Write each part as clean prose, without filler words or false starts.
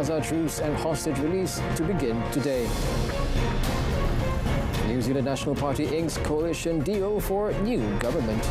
Gaza truce and hostage release to begin today. New Zealand National Party inks coalition deal for new government.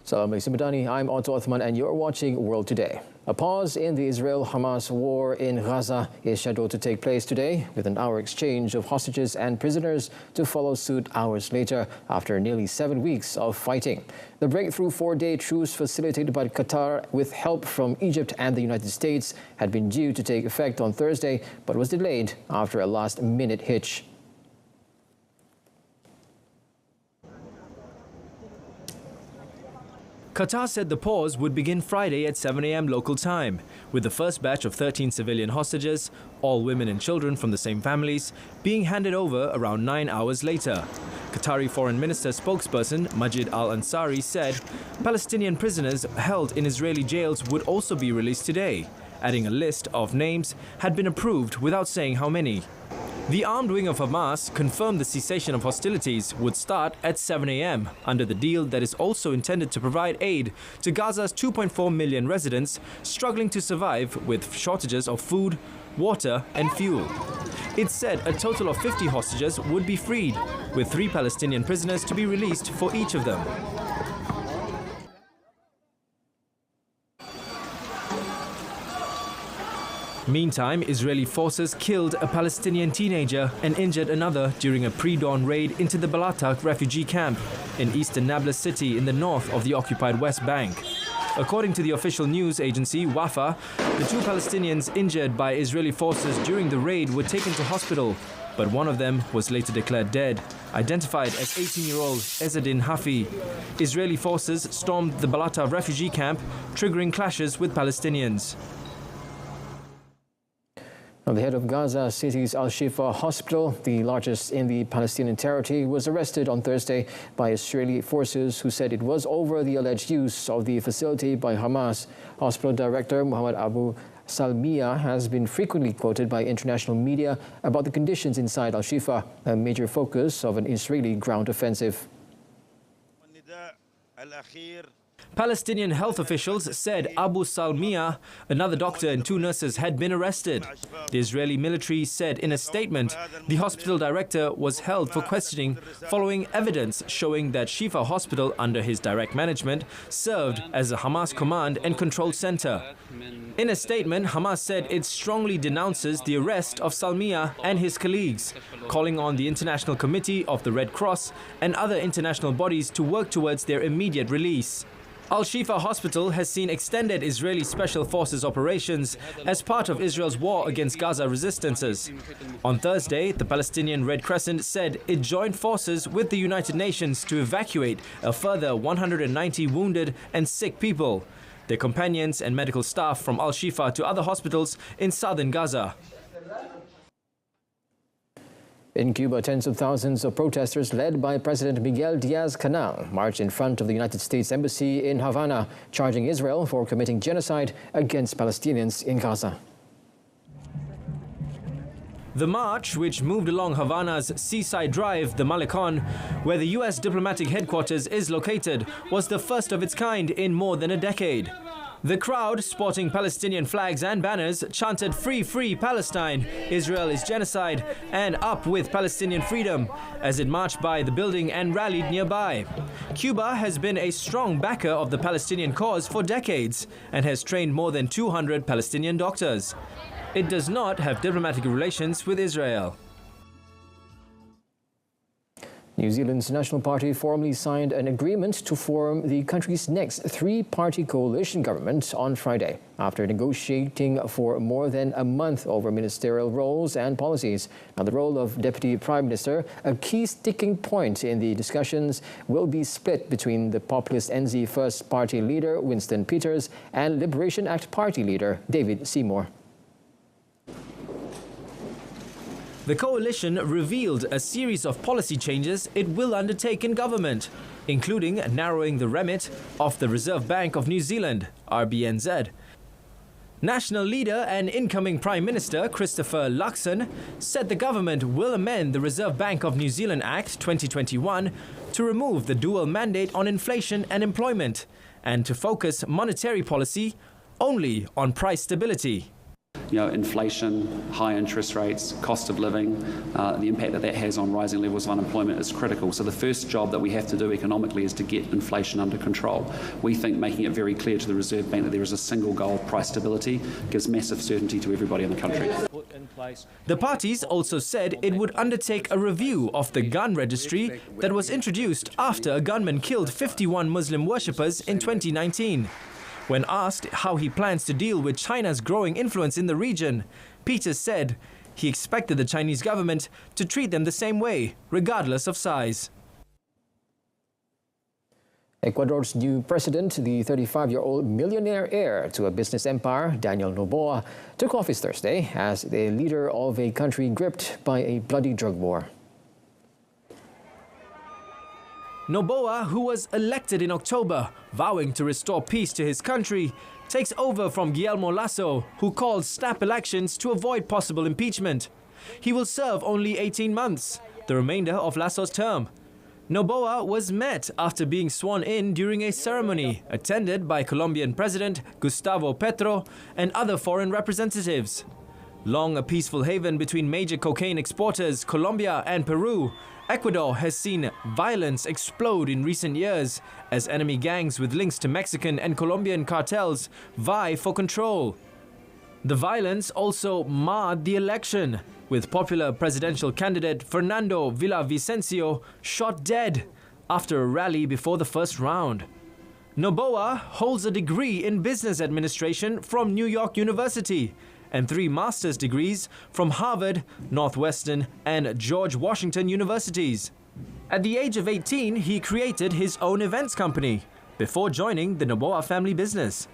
Assalamualaikum Madani, I'm Otto Othman and you're watching World Today. A pause in the Israel-Hamas war in Gaza is scheduled to take place today, with an hour exchange of hostages and prisoners to follow suit hours later after nearly 7 weeks of fighting. The breakthrough 4-day truce facilitated by Qatar with help from Egypt and the United States had been due to take effect on Thursday but was delayed after a last-minute hitch. Qatar said the pause would begin Friday at 7 a.m. local time, with the first batch of 13 civilian hostages, all women and children from the same families, being handed over around 9 hours later. Qatari Foreign Minister spokesperson Majid Al-Ansari said Palestinian prisoners held in Israeli jails would also be released today, adding a list of names had been approved without saying how many. The armed wing of Hamas confirmed the cessation of hostilities would start at 7 a.m. under the deal that is also intended to provide aid to Gaza's 2.4 million residents struggling to survive with shortages of food, water and fuel. It said a total of 50 hostages would be freed, with 3 Palestinian prisoners to be released for each of them. Meantime, Israeli forces killed a Palestinian teenager and injured another during a pre-dawn raid into the Balata refugee camp in eastern Nablus city in the north of the occupied West Bank. According to the official news agency Wafa, the 2 Palestinians injured by Israeli forces during the raid were taken to hospital, but one of them was later declared dead, identified as 18-year-old Ezzedin Hafi. Israeli forces stormed the Balata refugee camp, triggering clashes with Palestinians. The head of Gaza City's Al-Shifa hospital, the largest in the Palestinian territory, was arrested on Thursday by Israeli forces who said it was over the alleged use of the facility by Hamas. Hospital director Muhammad Abu Salmiya has been frequently quoted by international media about the conditions inside Al-Shifa, a major focus of an Israeli ground offensive. Palestinian health officials said Abu Salmiya, another doctor and 2 nurses had been arrested. The Israeli military said in a statement the hospital director was held for questioning following evidence showing that Shifa Hospital under his direct management served as a Hamas command and control center. In a statement, Hamas said it strongly denounces the arrest of Salmiya and his colleagues, calling on the International Committee of the Red Cross and other international bodies to work towards their immediate release. Al-Shifa Hospital has seen extended Israeli Special Forces operations as part of Israel's war against Gaza resistances. On Thursday, the Palestinian Red Crescent said it joined forces with the United Nations to evacuate a further 190 wounded and sick people, their companions and medical staff from Al-Shifa to other hospitals in southern Gaza. In Cuba, tens of thousands of protesters led by President Miguel Diaz-Canel marched in front of the United States Embassy in Havana, charging Israel for committing genocide against Palestinians in Gaza. The march, which moved along Havana's seaside drive, the Malecon, where the U.S. diplomatic headquarters is located, was the first of its kind in more than a decade. The crowd, sporting Palestinian flags and banners, chanted "Free, free Palestine, Israel is genocide," and "Up with Palestinian freedom," as it marched by the building and rallied nearby. Cuba has been a strong backer of the Palestinian cause for decades and has trained more than 200 Palestinian doctors. It does not have diplomatic relations with Israel. New Zealand's National Party formally signed an agreement to form the country's next 3-party coalition government on Friday, after negotiating for more than a month over ministerial roles and policies. Now, the role of Deputy Prime Minister, a key sticking point in the discussions, will be split between the populist NZ First Party leader Winston Peters and Liberation Act Party leader David Seymour. The coalition revealed a series of policy changes it will undertake in government, including narrowing the remit of the Reserve Bank of New Zealand, RBNZ. National leader and incoming Prime Minister Christopher Luxon said the government will amend the Reserve Bank of New Zealand Act 2021 to remove the dual mandate on inflation and employment and to focus monetary policy only on price stability. You know, inflation, high interest rates, cost of living, the impact that that has on rising levels of unemployment is critical. So the first job that we have to do economically is to get inflation under control. We think making it very clear to the Reserve Bank that there is a single goal, price stability, gives massive certainty to everybody in the country. The parties also said it would undertake a review of the gun registry that was introduced after a gunman killed 51 Muslim worshippers in 2019. When asked how he plans to deal with China's growing influence in the region, Peters said he expected the Chinese government to treat them the same way, regardless of size. Ecuador's new president, the 35-year-old millionaire heir to a business empire, Daniel Noboa, took office Thursday as the leader of a country gripped by a bloody drug war. Noboa, who was elected in October, vowing to restore peace to his country, takes over from Guillermo Lasso, who called snap elections to avoid possible impeachment. He will serve only 18 months, the remainder of Lasso's term. Noboa was met after being sworn in during a ceremony attended by Colombian President Gustavo Petro and other foreign representatives. Long a peaceful haven between major cocaine exporters Colombia and Peru, Ecuador has seen violence explode in recent years as enemy gangs with links to Mexican and Colombian cartels vie for control. The violence also marred the election, with popular presidential candidate Fernando Villavicencio shot dead after a rally before the first round. Noboa holds a degree in business administration from New York University and 3 master's degrees from Harvard, Northwestern, and George Washington universities. At the age of 18, he created his own events company before joining the Noboa family business.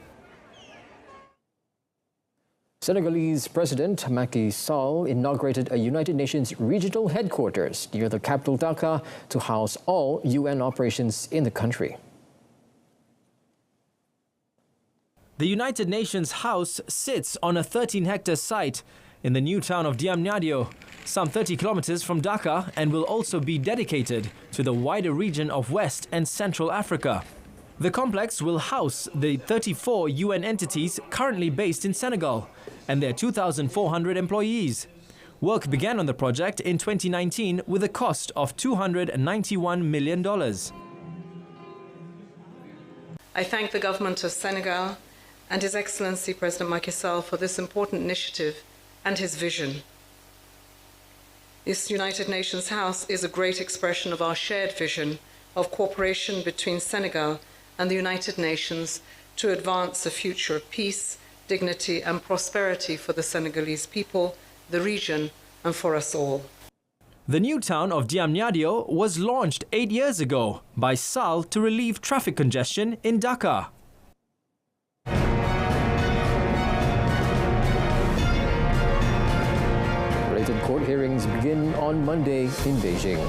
Senegalese President Macky Sall inaugurated a United Nations regional headquarters near the capital Dhaka to house all UN operations in the country. The United Nations House sits on a 13-hectare site in the new town of Diamniadio, some 30 kilometers from Dhaka, and will also be dedicated to the wider region of West and Central Africa. The complex will house the 34 UN entities currently based in Senegal and their 2,400 employees. Work began on the project in 2019 with a cost of $291 million. I thank the government of Senegal and His Excellency President Macky Sall for this important initiative and his vision. This United Nations House is a great expression of our shared vision of cooperation between Senegal and the United Nations to advance a future of peace, dignity and prosperity for the Senegalese people, the region and for us all. The new town of Diamniadio was launched 8 years ago by Sall to relieve traffic congestion in Dhaka. Court hearings begin on Monday in Beijing.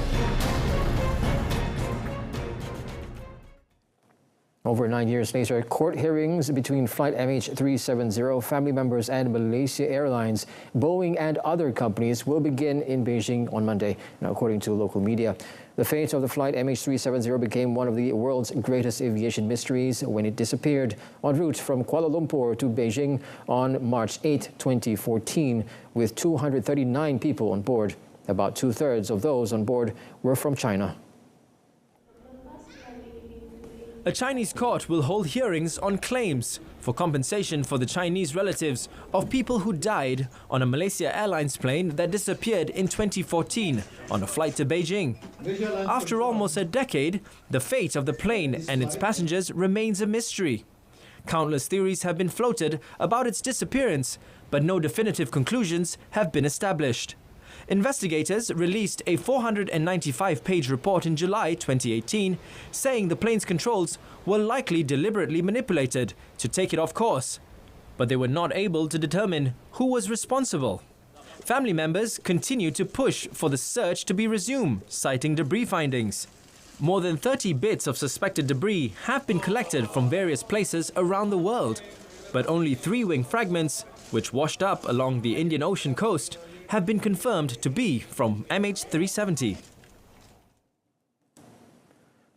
Over 9 years later, court hearings between flight MH370 family members and Malaysia Airlines, Boeing and other companies will begin in Beijing on Monday, now according to local media. The fate of the flight MH370 became one of the world's greatest aviation mysteries when it disappeared en route from Kuala Lumpur to Beijing on March 8, 2014, with 239 people on board. About 2/3 of those on board were from China. A Chinese court will hold hearings on claims for compensation for the Chinese relatives of people who died on a Malaysia Airlines plane that disappeared in 2014 on a flight to Beijing. After almost a decade, the fate of the plane and its passengers remains a mystery. Countless theories have been floated about its disappearance, but no definitive conclusions have been established. Investigators released a 495-page report in July 2018 saying the plane's controls were likely deliberately manipulated to take it off course, but they were not able to determine who was responsible. Family members continue to push for the search to be resumed, citing debris findings. More than 30 bits of suspected debris have been collected from various places around the world. but only 3 wing fragments, which washed up along the Indian Ocean coast, have been confirmed to be from MH370.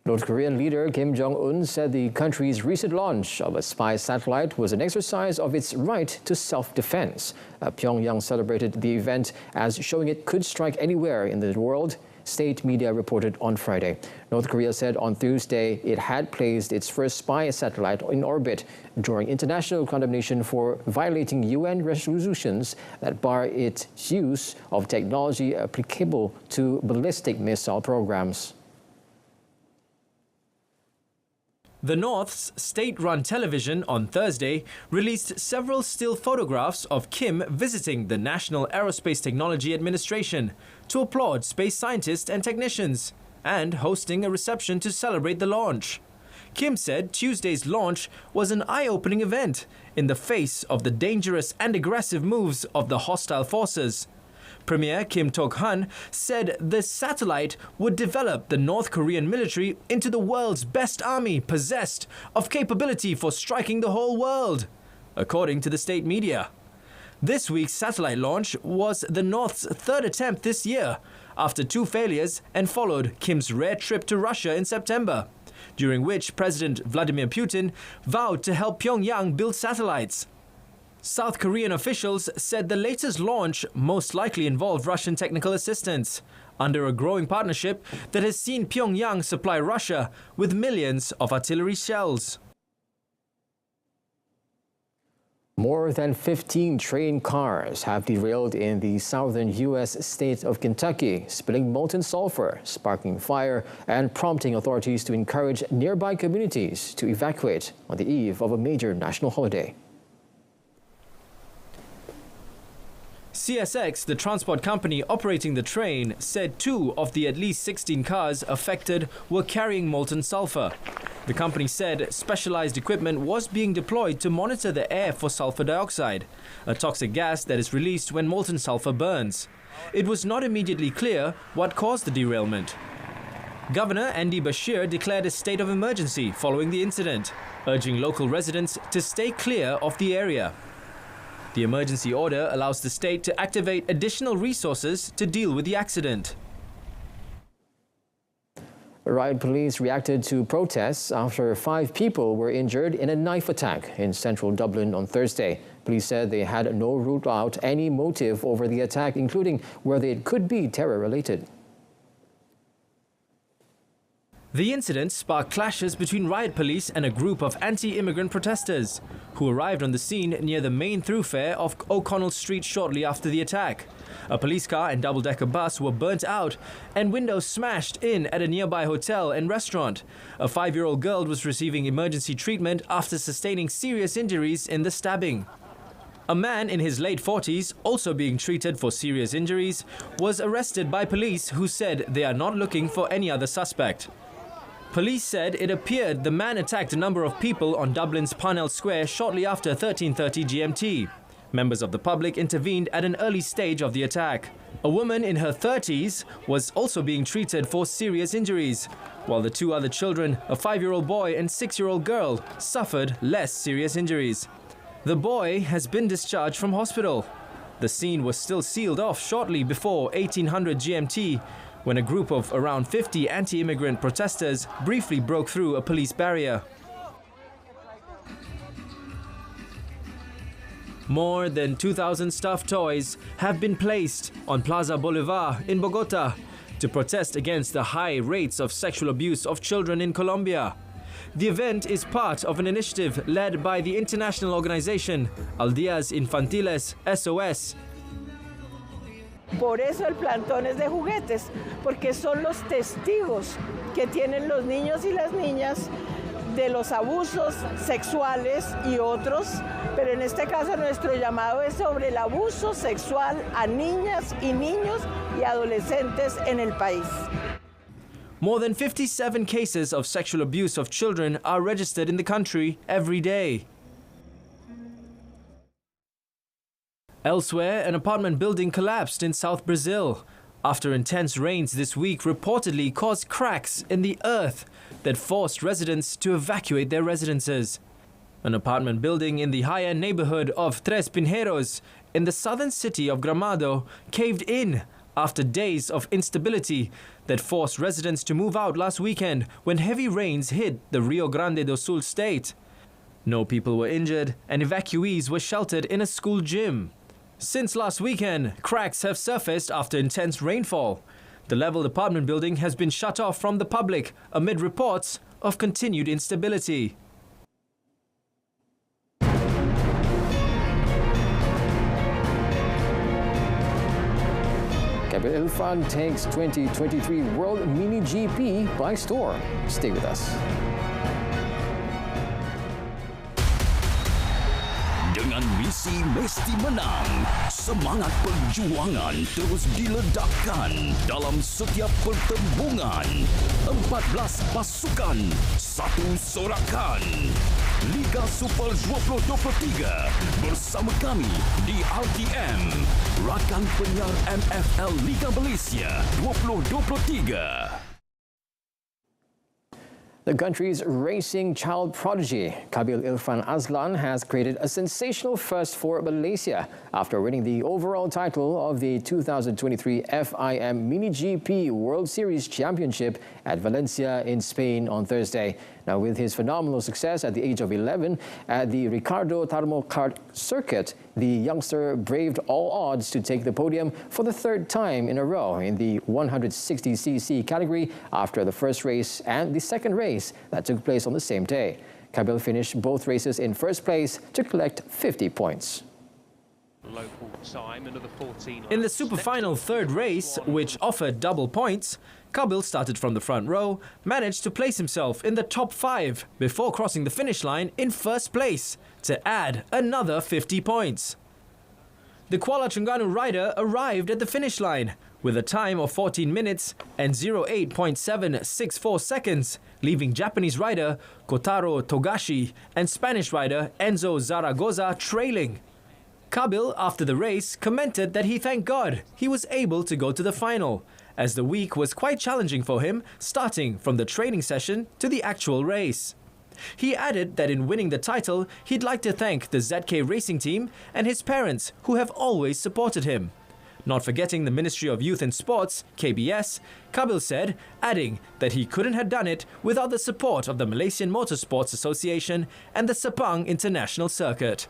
North Korean leader Kim Jongun said the country's recent launch of a spy satellite was an exercise of its right to self-defense. Pyongyang celebrated the event as showing it could strike anywhere in the world, state media reported on Friday. North Korea said on Tuesday it had placed its first spy satellite in orbit during international condemnation for violating UN resolutions that bar its use of technology applicable to ballistic missile programs. The North's state-run television on Thursday released several still photographs of Kim visiting the National Aerospace Technology Administration to applaud space scientists and technicians and hosting a reception to celebrate the launch. Kim said Tuesday's launch was an eye-opening event in the face of the dangerous and aggressive moves of the hostile forces. Premier Kim Tok-han said the satellite would develop the North Korean military into the world's best army possessed of capability for striking the whole world, according to the state media. This week's satellite launch was the North's 3rd attempt this year, after 2 failures, and followed Kim's rare trip to Russia in September, during which President Vladimir Putin vowed to help Pyongyang build satellites. South Korean officials said the latest launch most likely involved Russian technical assistance, under a growing partnership that has seen Pyongyang supply Russia with millions of artillery shells. More than 15 train cars have derailed in the southern U.S. state of Kentucky, spilling molten sulfur, sparking fire, and prompting authorities to encourage nearby communities to evacuate on the eve of a major national holiday. CSX, the transport company operating the train, said 2 of the at least 16 cars affected were carrying molten sulfur. The company said specialized equipment was being deployed to monitor the air for sulfur dioxide, a toxic gas that is released when molten sulfur burns. It was not immediately clear what caused the derailment. Governor Andy Bashir declared a state of emergency following the incident, urging local residents to stay clear of the area. The emergency order allows the state to activate additional resources to deal with the accident. Riot police reacted to protests after 5 people were injured in a knife attack in central Dublin on Thursday. Police said they had no ruled out any motive over the attack, including whether it could be terror-related. The incident sparked clashes between riot police and a group of anti-immigrant protesters, who arrived on the scene near the main thoroughfare of O'Connell Street shortly after the attack. A police car and double-decker bus were burnt out and windows smashed in at a nearby hotel and restaurant. A 5-year-old girl was receiving emergency treatment after sustaining serious injuries in the stabbing. A man in his late 40s, also being treated for serious injuries, was arrested by police who said they are not looking for any other suspect. Police said it appeared the man attacked a number of people on Dublin's Parnell Square shortly after 13:30 GMT. Members of the public intervened at an early stage of the attack. A woman in her 30s was also being treated for serious injuries, while the 2 other children, a 5-year-old boy and 6-year-old girl, suffered less serious injuries. The boy has been discharged from hospital. The scene was still sealed off shortly before 1800 GMT, when a group of around 50 anti-immigrant protesters briefly broke through a police barrier. More than 2,000 stuffed toys have been placed on Plaza Bolivar in Bogota to protest against the high rates of sexual abuse of children in Colombia. The event is part of an initiative led by the international organization Aldeas Infantiles SOS. Por eso el plantón es de juguetes, porque son los testigos que tienen los niños y las niñas de los abusos sexuales y otros, pero en este caso nuestro llamado es sobre el abuso sexual a niñas y niños y adolescentes en el país. More than 57 cases of sexual abuse of children are registered in the country every day. Elsewhere, an apartment building collapsed in South Brazil after intense rains this week reportedly caused cracks in the earth that forced residents to evacuate their residences. An apartment building in the high-end neighborhood of Tres Pinheiros in the southern city of Gramado caved in after days of instability that forced residents to move out last weekend when heavy rains hit the Rio Grande do Sul state. No people were injured and evacuees were sheltered in a school gym. Since last weekend, cracks have surfaced after intense rainfall. The leveled apartment building has been shut off from the public amid reports of continued instability. Ilan takes 2023 World Mini GP by storm. Stay with us. Dengan misi mesti menang, semangat perjuangan terus diledakkan dalam setiap pertembungan. 14 pasukan, satu sorakan. Liga Super 2023 bersama kami di RTM, rakan penyiar MFL Liga Malaysia 2023. The country's racing child prodigy, Kabali Irfan Azlan, has created a sensational first for Malaysia after winning the overall title of the 2023 FIM Mini GP World Series Championship at Valencia in Spain on Thursday. Now, with his phenomenal success at the age of 11 at the Ricardo Tarmo Kart circuit, the youngster braved all odds to take the podium for the third time in a row in the 160cc category after the first race and the second race that took place on the same day. Kabali finished both races in first place to collect 50 points. In the super final third race, which offered double points, Kabali started from the front row, managed to place himself in the top 5 before crossing the finish line in first place to add another 50 points. The Kuala Terengganu rider arrived at the finish line with a time of 14 minutes and 08.764 seconds, leaving Japanese rider Kotaro Togashi and Spanish rider Enzo Zaragoza trailing. Kabali, after the race, commented that he thanked God he was able to go to the final, as the week was quite challenging for him, starting from the training session to the actual race. He added that in winning the title, he'd like to thank the ZK racing team and his parents who have always supported him. Not forgetting the Ministry of Youth and Sports, KBS, Kabali said, adding that he couldn't have done it without the support of the Malaysian Motorsports Association and the Sepang International Circuit.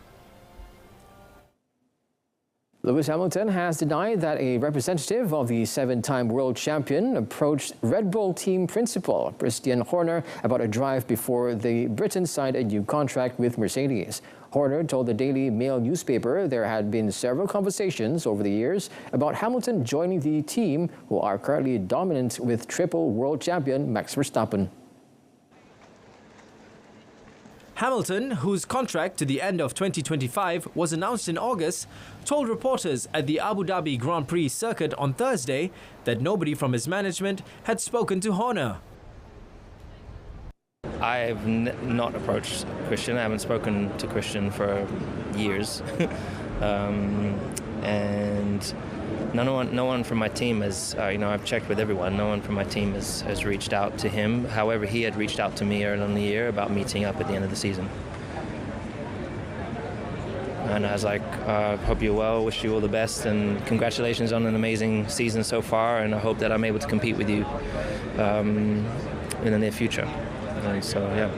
Lewis Hamilton has denied that a representative of the 7-time world champion approached Red Bull team principal Christian Horner about a drive before the Briton signed a new contract with Mercedes. Horner told the Daily Mail newspaper there had been several conversations over the years about Hamilton joining the team, who are currently dominant with triple world champion Max Verstappen. Hamilton, whose contract to the end of 2025 was announced in August, told reporters at the Abu Dhabi Grand Prix circuit on Thursday that nobody from his management had spoken to Horner. I've not approached Christian. I haven't spoken to Christian for years. And no one from my team has, I've checked with everyone, no one from my team has reached out to him. However, he had reached out to me earlier in the year about meeting up at the end of the season. And I was like, hope you're well, wish you all the best, and congratulations on an amazing season so far, and I hope that I'm able to compete with you in the near future. And so, yeah.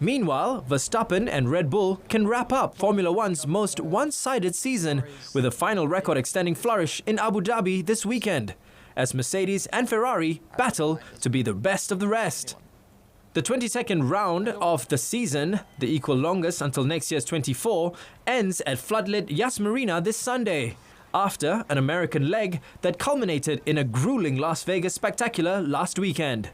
Meanwhile, Verstappen and Red Bull can wrap up Formula One's most one-sided season with a final record-extending flourish in Abu Dhabi this weekend, as Mercedes and Ferrari battle to be the best of the rest. The 22nd round of the season, the equal longest until next year's 24, ends at floodlit Yas Marina this Sunday, after an American leg that culminated in a grueling Las Vegas spectacular last weekend.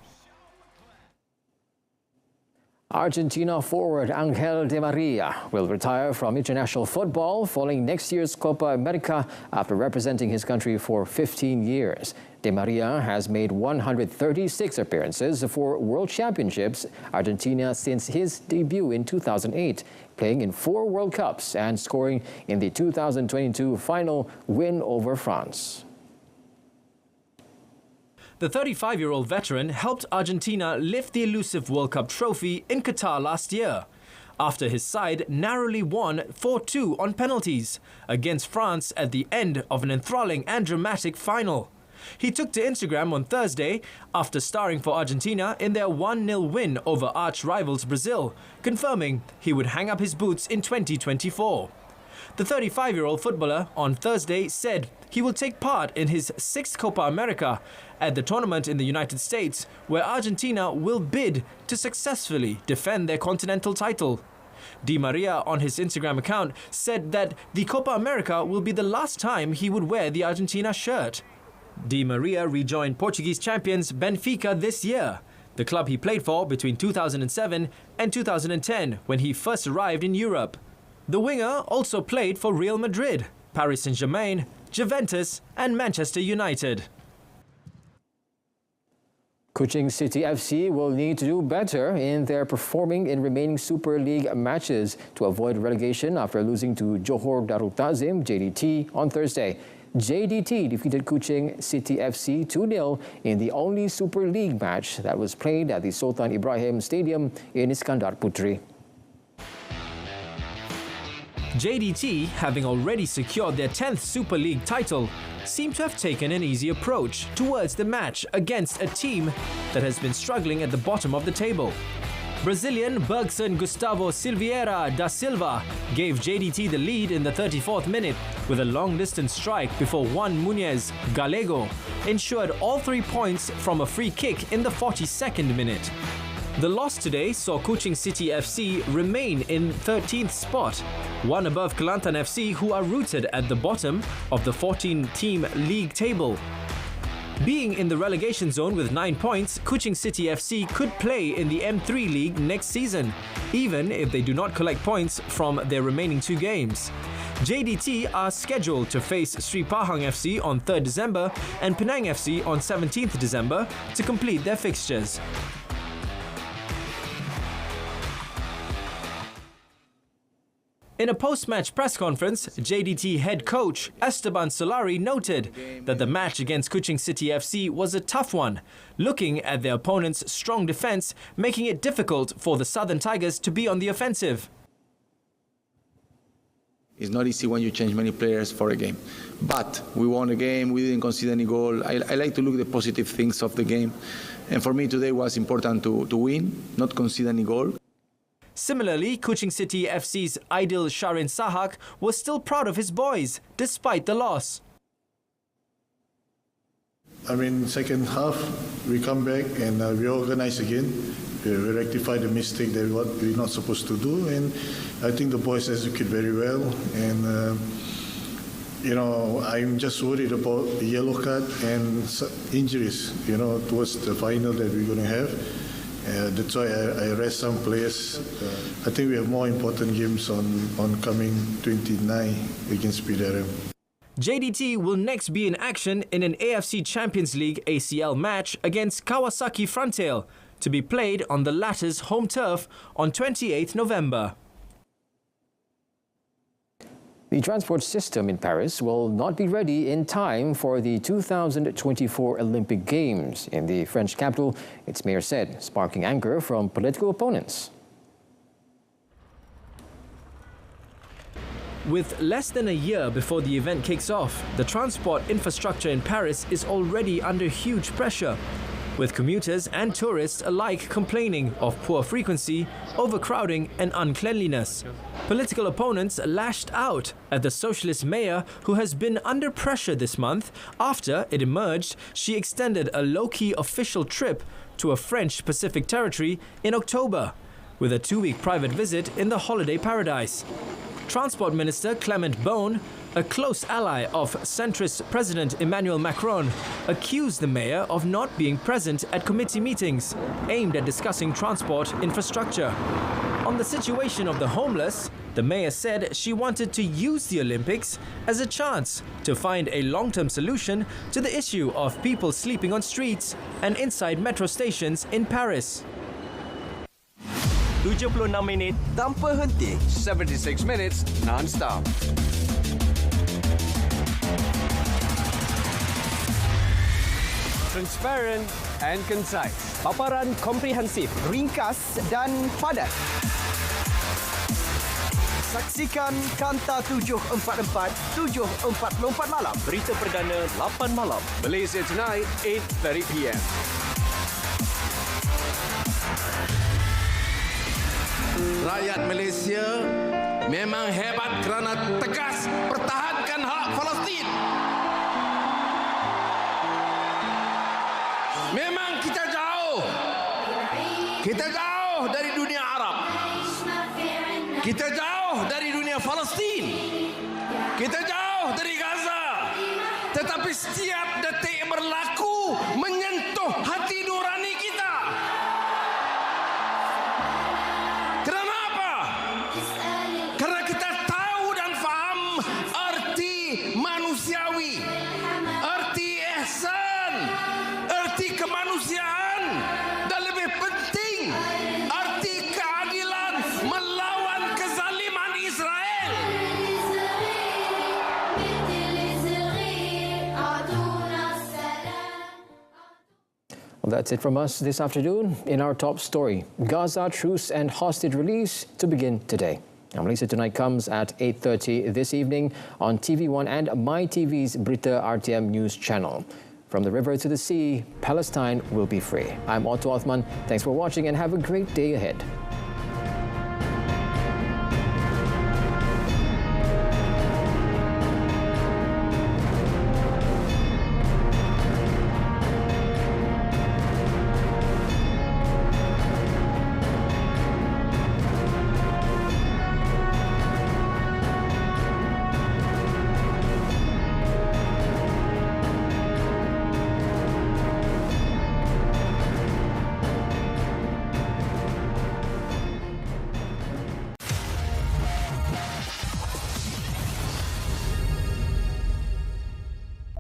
Argentina forward Angel Di Maria will retire from international football following next year's Copa America after representing his country for 15 years. Di Maria has made 136 appearances for World Championships Argentina since his debut in 2008, playing in 4 World Cups and scoring in the 2022 final win over France. The 35-year-old veteran helped Argentina lift the elusive World Cup trophy in Qatar last year. after his side narrowly won 4-2 on penalties against France at the end of an enthralling and dramatic final. He took to Instagram on Thursday after starring for Argentina in their 1-0 win over arch-rivals Brazil, confirming he would hang up his boots in 2024. The 35-year-old footballer on Thursday said he will take part in his 6th Copa America at the tournament in the United States, where Argentina will bid to successfully defend their continental title. Di Maria on his Instagram account said that the Copa America will be the last time he would wear the Argentina shirt. Di Maria rejoined Portuguese champions Benfica this year, the club he played for between 2007 and 2010 when he first arrived in Europe. The winger also played for Real Madrid, Paris Saint-Germain, Juventus and Manchester United. Kuching City FC will need to do better in their performing in remaining Super League matches to avoid relegation after losing to Johor Darul Ta'zim JDT on Thursday. JDT defeated Kuching City FC 2-0 in the only Super League match that was played at the Sultan Ibrahim Stadium in Iskandar Putri. JDT, having already secured their 10th Super League title, seem to have taken an easy approach towards the match against a team that has been struggling at the bottom of the table. Brazilian Bergson Gustavo Silveira da Silva gave JDT the lead in the 34th minute with a long-distance strike before Juan Munez Gallego ensured all 3 points from a free kick in the 42nd minute. The loss today saw Kuching City FC remain in 13th spot, one above Kelantan FC, who are rooted at the bottom of the 14-team league table. Being in the relegation zone with 9 points, Kuching City FC could play in the M3 League next season, even if they do not collect points from their remaining 2 games. JDT are scheduled to face Sri Pahang FC on 3rd December and Penang FC on 17th December to complete their fixtures. In a post-match press conference, JDT head coach Esteban Solari noted that the match against Kuching City FC was a tough one, looking at their opponent's strong defence, making it difficult for the Southern Tigers to be on the offensive. It's not easy when you change many players for a game. But we won a game, we didn't concede any goal. I like to look at the positive things of the game. And for me today was important to win, not concede any goal. Similarly, Kuching City FC's Aidil Sharin Sahak was still proud of his boys, despite the loss. Second half, we come back and we organize again. We rectify the mistake that what we're not supposed to do. And I think the boys execute very well. And, I'm just worried about the yellow card and injuries, towards the final that we're going to have. That's why I rest some players. I think we have more important games on coming 29 against PDRM. JDT will next be in action in an AFC Champions League ACL match against Kawasaki Frontale, to be played on the latter's home turf on 28th November. The transport system in Paris will not be ready in time for the 2024 Olympic Games in the French capital, its mayor said, sparking anger from political opponents. With less than a year before the event kicks off, the transport infrastructure in Paris is already under huge pressure, with commuters and tourists alike complaining of poor frequency, overcrowding and uncleanliness. Political opponents lashed out at the socialist mayor, who has been under pressure this month after it emerged she extended a low-key official trip to a French Pacific territory in October, with a 2-week private visit in the holiday paradise. Transport Minister Clement Beaune, a close ally of centrist President Emmanuel Macron, accused the mayor of not being present at committee meetings aimed at discussing transport infrastructure. On the situation of the homeless, the mayor said she wanted to use the Olympics as a chance to find a long-term solution to the issue of people sleeping on streets and inside metro stations in Paris. 76 minit tanpa henti, 76 minutes non-stop. Transparent and concise. Paparan komprehensif, ringkas dan padat. Saksikan Kanta 744, 7.44 malam. Berita perdana 8 malam. Malaysia Tonight, 8:30 p.m. Rakyat Malaysia memang hebat kerana tegas pertahankan hak Palestin. Memang kita jauh dari dunia Arab. Kita jauh dari dunia Palestin. Kita jauh dari Gaza. Tetapi setiap detik berlaku menyentuh hati nurani kita. Kerana apa? Karena kita tahu dan faham arti manusiawi, arti ihsan, arti kemanusiaan, dan lebih penting arti keadilan melawan kezaliman Israel. Well, that's it from us this afternoon. In our top story, Gaza truce and hostage release to begin today. Now, Malaysia Tonight comes at 8:30 this evening on TV1 and MyTV's Berita RTM news channel. From the river to the sea, Palestine will be free. I'm Otto Othman. Thanks for watching and have a great day ahead.